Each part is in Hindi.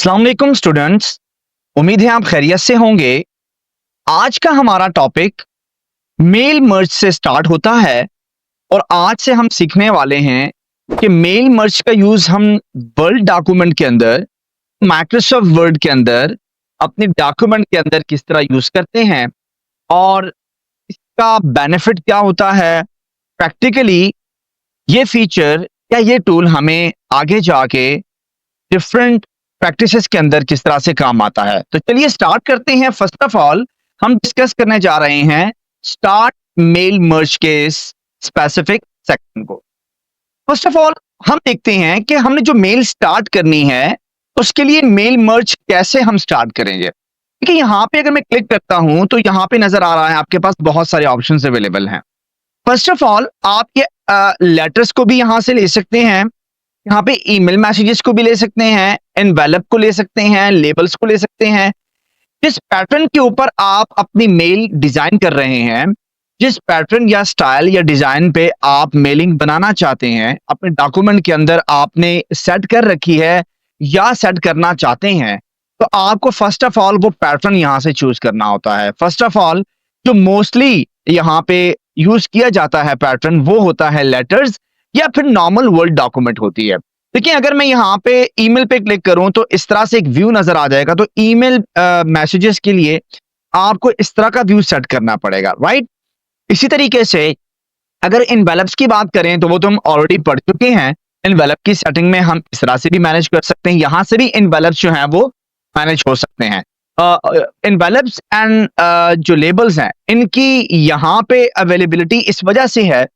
अस्सलाम वालेकुम स्टूडेंट्स, उम्मीद है आप खैरियत से होंगे। आज का हमारा टॉपिक मेल मर्ज से स्टार्ट होता है और आज से हम सीखने वाले हैं कि मेल मर्ज का यूज हम वर्ड डॉक्यूमेंट के अंदर, माइक्रोसॉफ्ट वर्ड के अंदर, अपने डॉक्यूमेंट के अंदर किस तरह यूज करते हैं और इसका बेनिफिट क्या होता है। प्रैक्टिकली ये फीचर या ये टूल हमें आगे जाके डिफरेंट प्रैक्टिसेस के अंदर किस तरह से काम आता है। तो चलिए स्टार्ट करते हैं। फर्स्ट ऑफ ऑल हम डिस्कस करने जा रहे हैं स्टार्ट मेल मर्ज के स्पेसिफिक सेक्शन को। फर्स्ट ऑफ ऑल हम देखते हैं कि हमने जो मेल स्टार्ट करनी है उसके लिए मेल मर्ज कैसे हम स्टार्ट करेंगे। देखिए यहाँ पे अगर मैं क्लिक करता हूं तो यहाँ पे नजर आ रहा है आपके पास बहुत सारे ऑप्शंस अवेलेबल हैं। फर्स्ट ऑफ ऑल आप ये लेटर्स को भी यहाँ से ले सकते हैं, यहाँ पे ईमेल मैसेजेस को भी ले सकते हैं, एनवेलप को ले सकते हैं, लेबल्स को ले सकते हैं। जिस पैटर्न के ऊपर आप अपनी मेल डिजाइन कर रहे हैं, जिस पैटर्न या स्टाइल या डिजाइन पे आप मेलिंग बनाना चाहते हैं, अपने डॉक्यूमेंट के अंदर आपने सेट कर रखी है या सेट करना चाहते हैं, तो आपको फर्स्ट ऑफ ऑल वो पैटर्न यहाँ से चूज करना होता है। फर्स्ट ऑफ ऑल जो मोस्टली यहाँ पे यूज किया जाता है पैटर्न वो होता है लेटर्स या फिर नॉर्मल वर्ड डॉक्यूमेंट होती है। देखिए अगर मैं यहाँ पे ईमेल पे क्लिक करूं तो इस तरह से एक व्यू नजर आ जाएगा। तो ईमेल मैसेजेस के लिए आपको इस तरह का व्यू सेट करना पड़ेगा, राइट। इसी तरीके से अगर एनवेलप्स की बात करें तो वो तो हम ऑलरेडी पढ़ चुके हैं। एनवेलप की सेटिंग में हम इस तरह से भी मैनेज कर सकते हैं, यहाँ से भी एनवेलप्स जो है वो मैनेज हो सकते हैं। एनवेलप्स एंड जो लेबल्स हैं इनकी यहाँ पे अवेलेबिलिटी इस वजह से है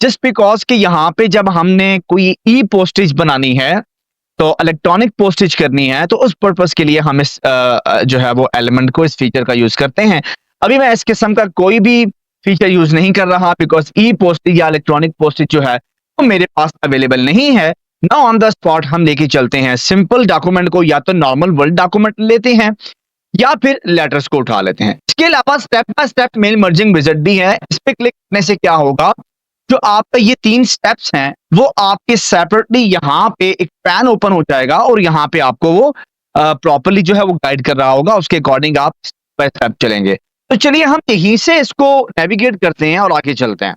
जस्ट बिकॉज कि यहाँ पे जब हमने कोई ई पोस्टेज बनानी है तो इलेक्ट्रॉनिक पोस्टेज करनी है तो उस पर्पस के लिए हम इस जो है वो एलिमेंट को, इस फीचर का यूज करते हैं। अभी मैं इस किस्म का कोई भी फीचर यूज नहीं कर रहा बिकॉज ई पोस्टेज या इलेक्ट्रॉनिक पोस्टेज जो है वो मेरे पास अवेलेबल नहीं है। ना ऑन द स्पॉट हम लेके चलते हैं सिंपल डॉक्यूमेंट को, या तो नॉर्मल वर्ड डॉक्यूमेंट लेते हैं या फिर लेटर्स को उठा लेते हैं। इसके अलावा step by step mail merging wizard भी है। इस पे क्लिक करने से क्या होगा, जो आपका ये 3 स्टेप्स हैं वो आपके सेपरेटली यहाँ पे एक पैन ओपन हो जाएगा और यहाँ पे आपको वो प्रॉपर्ली जो है वो गाइड कर रहा होगा, उसके अकॉर्डिंग आप स्टेप बाय स्टेप चलेंगे। तो चलिए हम यहीं से इसको नेविगेट करते हैं और आगे चलते हैं।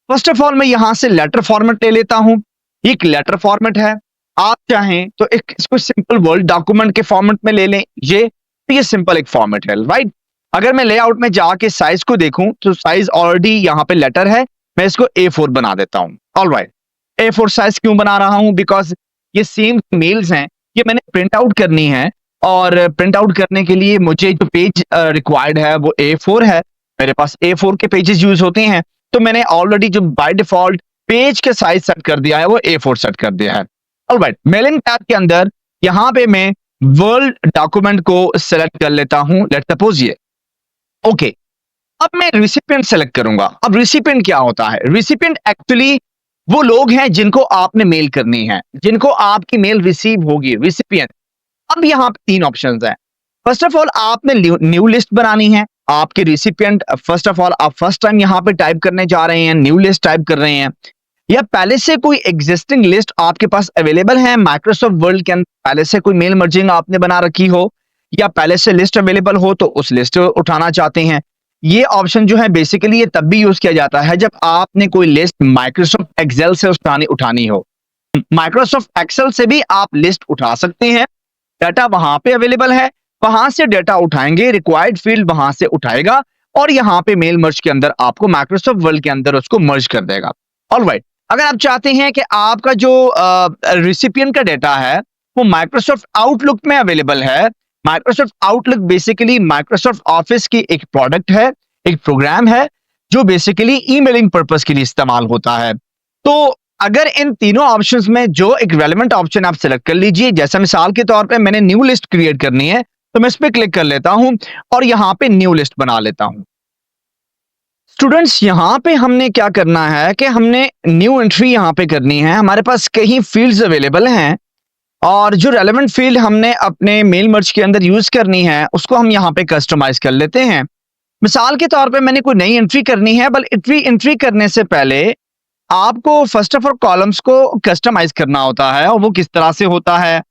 फर्स्ट ऑफ ऑल मैं यहाँ से लेटर फॉर्मेट ले लेता हूँ। एक लेटर फॉर्मेट है, आप चाहें तो एक इसको सिंपल वर्ड डॉक्यूमेंट के फॉर्मेट में ले लें। ये सिंपल एक फॉर्मेट है, राइट। अगर मैं लेआउट में जाके साइज को देखूं तो साइज ऑलरेडी यहाँ पे लेटर है, मैं इसको A4 बना देता हूं। ऑलराइट, A4 साइज क्यों बना रहा हूं, बिकॉज ये सेम मेल्स हैं, ये मैंने प्रिंट आउट करनी है और प्रिंट आउट करने के लिए मुझे जो पेज रिक्वायर्ड है वो A4 है। मेरे पास A4 के पेजेस यूज होते हैं, तो मैंने ऑलरेडी जो बाय डिफॉल्ट पेज के साइज सेट कर दिया है वो A4 सेट कर दिया है। ऑलराइट, मेलिंग टैब के अंदर यहाँ पे मैं वर्ड डॉक्यूमेंट को सेलेक्ट कर लेता हूं। लेट्स सपोज ये ओके। अब मैं रिसिपिएंट सेलेक्ट करूंगा। अब रिसिपिएंट क्या होता है, रिसिपिएंट एक्चुअली वो लोग हैं जिनको आपने मेल करनी है, जिनको आपकी मेल रिसीव होगी, रिसिपिएंट। अब यहाँ पे 3 ऑप्शंस हैं। फर्स्ट ऑफ ऑल आपने न्यू लिस्ट बनानी है। आपके रिसिपिएंट फर्स्ट ऑफ ऑल आप फर्स्ट टाइम यहाँ पे टाइप करने जा रहे हैं, न्यू लिस्ट टाइप कर रहे हैं, या पहले से कोई एग्जिस्टिंग लिस्ट आपके पास अवेलेबल है माइक्रोसॉफ्ट वर्ड के अंदर, पहले से कोई मेल मर्जिंग आपने बना रखी हो या पहले से लिस्ट अवेलेबल हो तो उस लिस्ट को उठाना चाहते हैं। ये ऑप्शन जो है बेसिकली ये तब भी यूज किया जाता है जब आपने कोई लिस्ट माइक्रोसॉफ्ट एक्सेल से उठानी हो। माइक्रोसॉफ्ट एक्सेल से भी आप लिस्ट उठा सकते हैं, डाटा वहां पे अवेलेबल है, वहां से डाटा उठाएंगे, रिक्वायर्ड फील्ड वहां से उठाएगा और यहाँ पे मेल मर्ज के अंदर आपको माइक्रोसॉफ्ट वर्ड के अंदर उसको मर्ज कर देगा। ऑलराइट, अगर आप चाहते हैं कि आपका जो रिसिपिएंट का डाटा है वो माइक्रोसॉफ्ट आउटलुक में अवेलेबल है। Microsoft outlook basically Microsoft office की एक प्रोडक्ट है, एक प्रोग्राम है जो बेसिकली ईमेलिंग पर्पस के लिए इस्तेमाल होता है। तो अगर इन तीनों ऑप्शंस में जो एक रेलेवेंट ऑप्शन आप सेलेक्ट कर लीजिए, जैसा मिसाल के तौर पे मैंने न्यू लिस्ट क्रिएट करनी है तो मैं इस पे क्लिक कर लेता हूं और यहां पे न्यू लिस्ट बना लेता हूं। स्टूडेंट्स यहाँ पे हमने क्या करना है कि हमने न्यू एंट्री यहाँ पे करनी है। हमारे पास कई फील्ड्स अवेलेबल हैं और जो रेलेवेंट फील्ड हमने अपने मेल मर्ज के अंदर यूज करनी है उसको हम यहाँ पे कस्टमाइज कर लेते हैं। मिसाल के तौर पे मैंने कोई नई एंट्री करनी है, बट एंट्री करने से पहले आपको फर्स्ट ऑफ ऑल कॉलम्स को कस्टमाइज करना होता है, और वो किस तरह से होता है?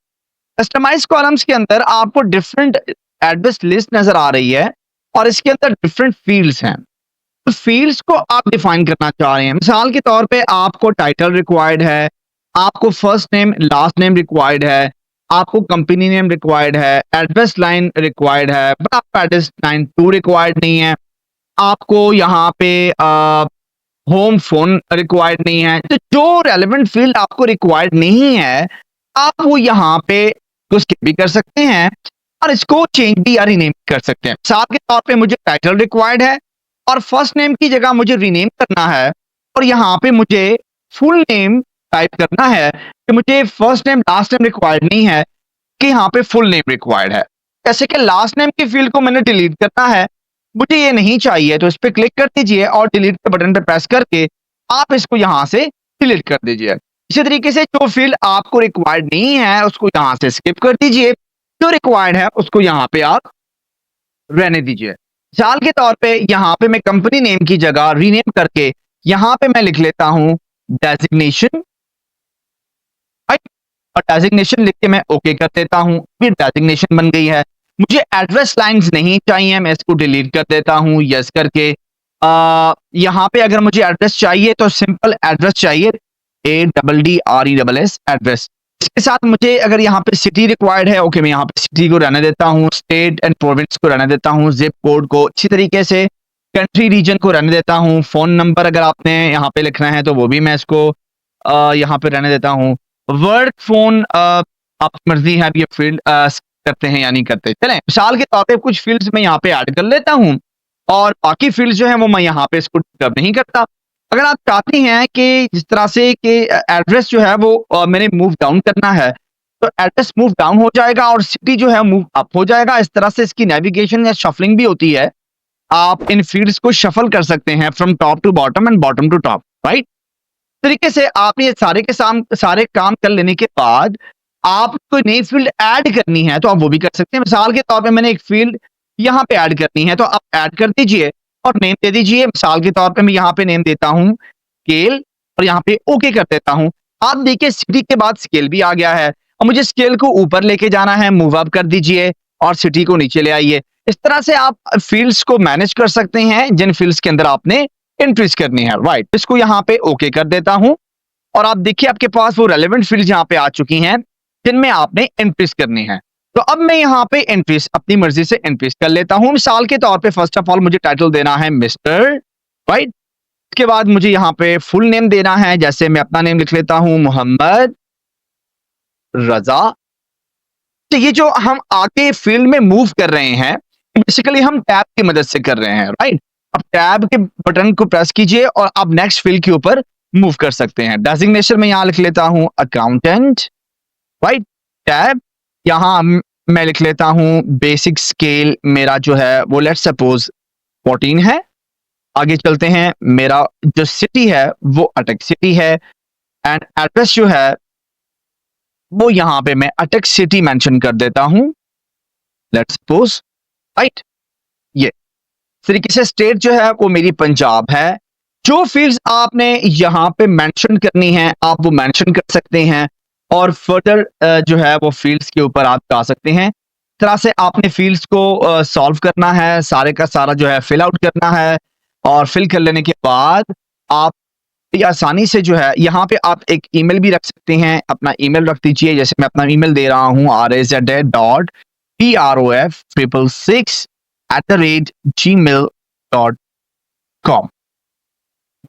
कस्टमाइज कॉलम्स के अंदर आपको डिफरेंट एड्रेस लिस्ट नजर आ रही है, और इसके अंदर डिफरेंट फील्ड्स हैं। तो फील्ड्स को आप डिफाइन करना चाह रहे हैं। मिसाल के तौर पे आपको टाइटल रिक्वायर्ड है, आपको first name last name required है, आपको कंपनी नेम रिक्वायर्ड है, एड्रेस लाइन रिक्वायर्ड है, बट आपका एड्रेस लाइन 2 रिक्वायर्ड नहीं है, आपको यहाँ पे होम फोन रिक्वायर्ड नहीं है। तो जो रेलेवेंट फील्ड आपको रिक्वायर्ड नहीं है, आप वो यहाँ पे तो स्किप भी कर सकते हैं, और इसको चेंज भी या रीनेम कर सकते हैं। मिसाल के तौर पे मुझे टाइटल रिक्वायर्ड है, और फर्स्ट नेम की जगह मुझे रीनेम करना है, और यहाँ पे मुझे फुल नेम टाइप करना है कि मुझे first name last name required नहीं है, कि यहाँ पे फुल नेम रिक्वायर्ड है। जैसे कि लास्ट नेम की फील्ड को मैंने डिलीट करना है, मुझे ये नहीं चाहिए, तो इस पे क्लिक कर दीजिए और डिलीट के बटन पे प्रेस करके आप इसको यहाँ से डिलीट कर दीजिए। इसी तरीके से जो फील्ड आपको रिक्वायर्ड नहीं है उसको यहाँ से स्किप कर दीजिए, जो रिक्वायर्ड है उसको यहाँ पे आप रहने दीजिए। मिसाल के तौर पे यहाँ पे मैं कंपनी नेम की जगह रीनेम करके यहाँ पे मैं लिख लेता हूँ डेजिग्नेशन, और डेजिग्नेशन लिख के मैं ओके कर देता हूँ, फिर डेजिग्नेशन बन गई है। मुझे एड्रेस लाइंस नहीं चाहिए, मैं इसको डिलीट कर देता हूँ यस करके। यहाँ पे अगर मुझे एड्रेस चाहिए तो सिंपल एड्रेस चाहिए, ADDRESS एड्रेस। इसके साथ मुझे अगर यहाँ पे सिटी रिक्वायर्ड है, ओके मैं यहाँ पे सिटी को रहने देता हूँ, स्टेट एंड प्रोविंस को रहने देता हूँ, जिप कोड को इसी तरीके से कंट्री रीजन को रहने देता हूँ। फोन नंबर अगर आपने यहाँ पे लिखना है तो वो भी मैं इसको यहाँ पे रहने देता हूँ। वर्क फोन आपकी मर्जी है, ये फील्ड करते हैं या नहीं करते। चलें मिसाल के तौर पे कुछ फील्ड्स मैं यहाँ पे ऐड कर लेता हूँ, और बाकी फील्ड्स जो है वो मैं यहाँ पे इसको डिस्टर्ब नहीं करता। अगर आप चाहते हैं कि जिस तरह से कि एड्रेस जो है वो मैंने मूव डाउन करना है, तो एड्रेस मूव डाउन हो जाएगा और सिटी जो है मूव अप हो जाएगा। इस तरह से इसकी नेविगेशन या शफलिंग भी होती है। आप इन फील्ड्स को शफल कर सकते हैं from top to bottom and bottom to top, right. तरीके से आप ये सारे काम कर लेने के बाद आप कोई नई फील्ड ऐड करनी है तो आप वो भी कर सकते हैं। मिसाल के तौर पे मैंने एक फील्ड यहाँ पे ऐड करनी है, तो आप ऐड कर दीजिए और नेम दे दीजिए। मिसाल के तौर पे मैं यहाँ पे नेम देता हूँ स्केल, और यहाँ पे ओके कर देता हूँ। आप देखिए सिटी के बाद स्केल भी आ गया है, और मुझे स्केल को ऊपर लेके जाना है, मूव अप कर दीजिए और सिटी को नीचे ले आइए। इस तरह से आप फील्ड्स को मैनेज कर सकते हैं जिन फील्ड्स के अंदर आपने एंट्रीज करनी है, राइट। इसको यहाँ पे ओके कर देता हूँ, और आप देखिए आपके पास वो रेलेवेंट फील्ड्स यहाँ पे आ चुकी हैं जिनमें आपने एंट्रीज करनी है। तो अब मैं यहाँ पे एंट्रीज अपनी मर्जी से एंट्रीज कर लेता हूँ। मिसाल के तौर पे फर्स्ट ऑफ ऑल मुझे टाइटल देना है मिस्टर, राइट। इसके बाद मुझे यहाँ पे फुल नेम देना है, जैसे मैं अपना नेम लिख लेता हूँ मोहम्मद रजा। तो ये जो हम आगे फील्ड में मूव कर रहे हैं बेसिकली हम टैब की मदद से कर रहे हैं, राइट। अब टैब के बटन को प्रेस कीजिए और आप नेक्स्ट फील्ड के ऊपर मूव कर सकते हैं। डेजिग्नेशन में यहाँ लिख लेता हूँ अकाउंटेंट, राइट। टैब यहाँ मैं लिख लेता हूँ बेसिक स्केल, मेरा जो है वो लेट्स सपोज 14 है। आगे चलते हैं, मेरा जो सिटी है वो अटक सिटी है, एंड एड्रेस जो है वो यहाँ पे मैं अटक सिटी मेंशन कर देता हूँ, लेट्स सपोज, राइट। ये तरीके से स्टेट जो है वो मेरी पंजाब है। जो फील्ड्स आपने यहाँ पे मेंशन करनी है आप वो मेंशन कर सकते हैं, और फर्दर जो है वो फील्ड्स के ऊपर आप जा सकते हैं। इस तरह से आपने फील्ड्स को सॉल्व करना है, सारे का सारा जो है फिल आउट करना है, और फिल कर लेने के बाद आप आसानी से जो है यहाँ पे आप एक ईमेल भी रख सकते हैं। अपना ईमेल रख दीजिए, जैसे मैं अपना ईमेल दे रहा हूँ RAZ.PROF666@gmail.com,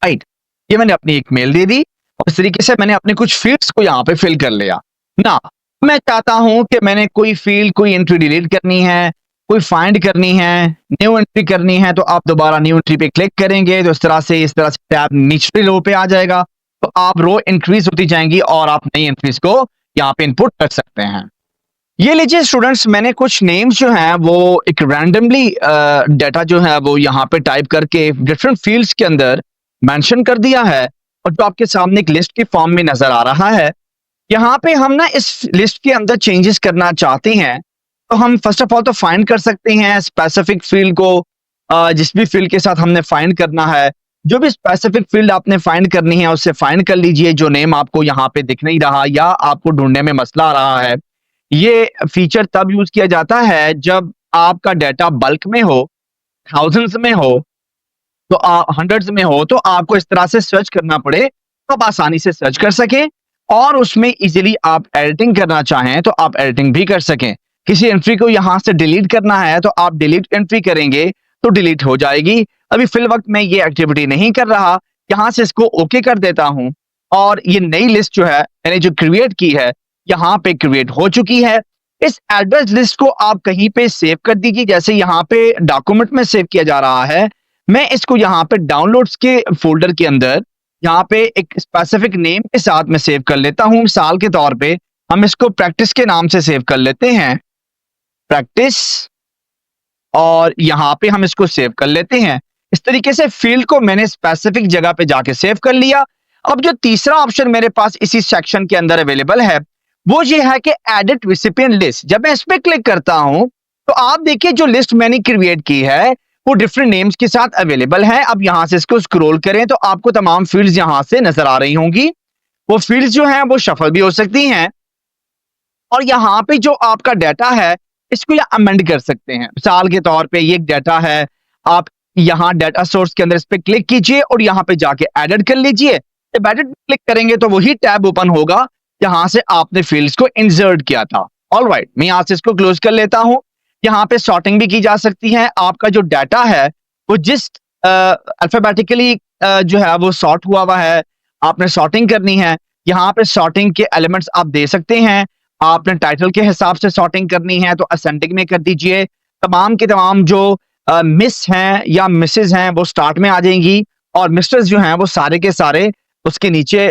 राइट। ये मैंने अपनी एक मेल दे दी, और इस तरीके से मैंने अपने कुछ फील्ड्स को यहाँ पे फिल कर लिया ना। मैं चाहता हूं कि मैंने कोई फील्ड कोई एंट्री डिलीट करनी है, कोई फाइंड करनी है, न्यू एंट्री करनी है, तो आप दोबारा न्यू एंट्री पे क्लिक करेंगे तो इस तरह से टैब निचली रो पे आ जाएगा। तो आप रो इंक्रीज होती जाएंगी और आप नई एंट्रीज को यहाँ पे इनपुट कर सकते हैं। ये लीजिए स्टूडेंट्स, मैंने कुछ नेम्स जो हैं वो एक रैंडमली डाटा जो है वो यहाँ पे टाइप करके डिफरेंट फील्ड्स के अंदर मेंशन कर दिया है, और जो आपके सामने एक लिस्ट के फॉर्म में नजर आ रहा है। यहाँ पे हम ना इस लिस्ट के अंदर चेंजेस करना चाहते हैं, तो हम फर्स्ट ऑफ ऑल तो फाइंड कर सकते हैं स्पेसिफिक फील्ड को, जिस भी फील्ड के साथ हमने फाइंड करना है, जो भी स्पेसिफिक फील्ड आपने फाइंड करनी है उससे फाइंड कर लीजिए जो नेम आपको यहाँ पे दिख नहीं रहा या आपको ढूंढने में मसला आ रहा है। ये फीचर तब यूज किया जाता है जब आपका डाटा बल्क में हो, थाउजेंड्स में हो, तो हंड्रेड्स में हो, तो आपको इस तरह से सर्च करना पड़े तो आप आसानी से सर्च कर सकें और उसमें इजीली आप एडिटिंग करना चाहें तो आप एडिटिंग भी कर सकें। किसी एंट्री को यहां से डिलीट करना है तो आप डिलीट एंट्री करेंगे तो डिलीट हो जाएगी। अभी फिल वक्त मैं ये एक्टिविटी नहीं कर रहा, यहां से इसको ओके कर देता हूं और ये नई लिस्ट जो है मैंने जो क्रिएट की है यहाँ पे क्रिएट हो चुकी है। इस एड्रेस लिस्ट को आप कहीं पे सेव कर दीजिए, जैसे यहाँ पे डॉक्यूमेंट में सेव किया जा रहा है। मैं इसको यहाँ पे डाउनलोड्स के फोल्डर के अंदर यहाँ पे एक स्पेसिफिक नेम के साथ में सेव कर लेता हूं। मिसाल के तौर पे हम इसको प्रैक्टिस के नाम से सेव कर लेते हैं, प्रैक्टिस, और यहाँ पे हम इसको सेव कर लेते हैं। इस तरीके से फील्ड को मैंने स्पेसिफिक जगह पे जाके सेव कर लिया। अब जो तीसरा ऑप्शन मेरे पास इसी सेक्शन के अंदर अवेलेबल है वो ये है कि एडिट रिसिपिएंट लिस्ट। जब मैं इस पे क्लिक करता हूं तो आप देखिए जो लिस्ट मैंने क्रिएट की है वो डिफरेंट नेम्स के साथ अवेलेबल है। अब यहां से इसको स्क्रॉल करें तो आपको तमाम फील्ड्स यहां से नजर आ रही होंगी। वो फील्ड्स जो हैं वो शफल भी हो सकती हैं और यहाँ पे जो आपका डाटा है इसको या अमेंड कर सकते हैं। मिसाल के तौर पे ये एक डाटा है, आप यहाँ डाटा सोर्स के अंदर इस पे क्लिक कीजिए और यहाँ पे जाके एडिट कर लीजिए। जब एडिट क्लिक करेंगे तो वही टैब ओपन होगा जहां से आपने फील्ड्स को इंसर्ट किया था। ऑलराइट, मैं यहाँ से इसको क्लोज कर लेता हूँ। यहाँ पे सॉर्टिंग भी की जा सकती है। आपका जो डाटा है वो जिस अल्फाबेटिकली जो है वो सॉर्ट हुआ है, आपने सॉर्टिंग करनी है। यहाँ पे सॉर्टिंग के एलिमेंट्स आप दे सकते हैं। आपने टाइटल के हिसाब से सॉर्टिंग करनी है तो असेंडिंग में कर दीजिए। तमाम के तमाम जो मिस हैं या मिसेज हैं वो स्टार्ट में आ जाएंगी और मिस्टर्स जो हैं वो सारे के सारे उसके नीचे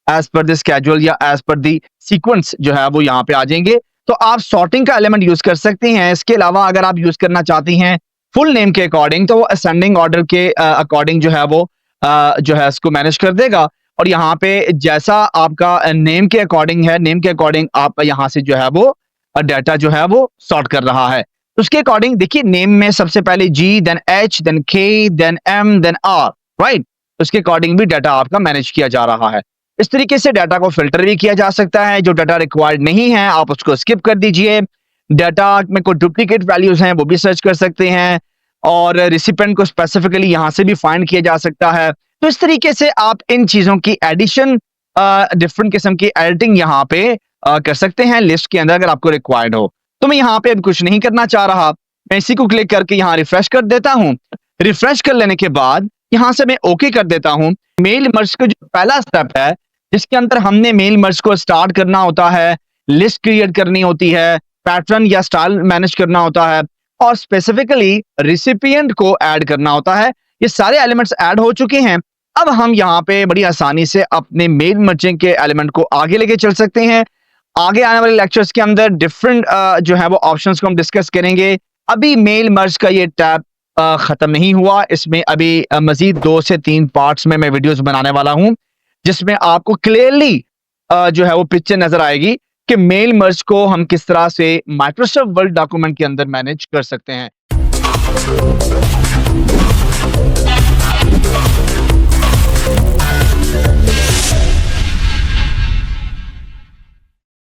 एज पर द स्केड्यूल या एज पर द सीक्वेंस जो है वो यहाँ पे आ जाएंगे। तो आप सॉर्टिंग का एलिमेंट यूज कर सकते हैं। इसके अलावा अगर आप यूज करना चाहती हैं फुल नेम के अकॉर्डिंग तो वो असेंडिंग ऑर्डर के अकॉर्डिंग जो है वो जो है इसको मैनेज कर देगा और यहाँ पे जैसा आपका नेम के अकॉर्डिंग है, नेम के अकॉर्डिंग आप यहाँ से जो है वो डाटा जो है वो सॉर्ट कर रहा है। उसके अकॉर्डिंग देखिए नेम में सबसे पहले G, then H, then K, then M, then R, right. उसके अकॉर्डिंग भी डाटा आपका मैनेज किया जा रहा है। इस तरीके से डाटा को फिल्टर भी किया जा सकता है। जो डाटा रिक्वायर्ड नहीं है आप उसको स्किप कर दीजिए। डाटा में कोई डुप्लीकेट वैल्यूज हैं वो भी सर्च कर सकते हैं और रिसिपेंट को स्पेसिफिकली यहाँ से भी फाइंड किया जा सकता है। तो इस तरीके से आप इन चीजों की एडिशन, डिफरेंट किस्म की एडिटिंग यहाँ पे कर सकते हैं लिस्ट के अंदर अगर आपको रिक्वायर्ड हो। तो मैं यहाँ पे अब कुछ नहीं करना चाह रहा, मैं इसी को क्लिक करके यहाँ रिफ्रेश कर देता हूँ। रिफ्रेश कर लेने के बाद यहाँ से मैं ओके कर देता हूँ। मेल मर्ज का जो पहला स्टेप है जिसके अंदर हमने मेल मर्ज को स्टार्ट करना होता है, लिस्ट क्रिएट करनी होती है, पैटर्न या स्टाइल मैनेज करना होता है और स्पेसिफिकली रिसिपिएंट को ऐड करना होता है। ये सारे एलिमेंट्स ऐड हो चुके हैं। अब हम यहाँ पे बड़ी आसानी से अपने मेल मर्जिंग के एलिमेंट को आगे लेके चल सकते हैं। आगे आने वाले लेक्चर्स के अंदर डिफरेंट जो है वो ऑप्शंस को हम डिस्कस करेंगे। अभी मेल मर्ज का ये टैब खत्म नहीं हुआ, इसमें अभी मजीद 2 से 3 पार्ट्स में मैं वीडियोस बनाने वाला हूं जिसमें आपको क्लियरली जो है वो पिक्चर नजर आएगी कि मेल मर्ज को हम किस तरह से माइक्रोसॉफ्ट वर्ड डॉक्यूमेंट के अंदर मैनेज कर सकते हैं।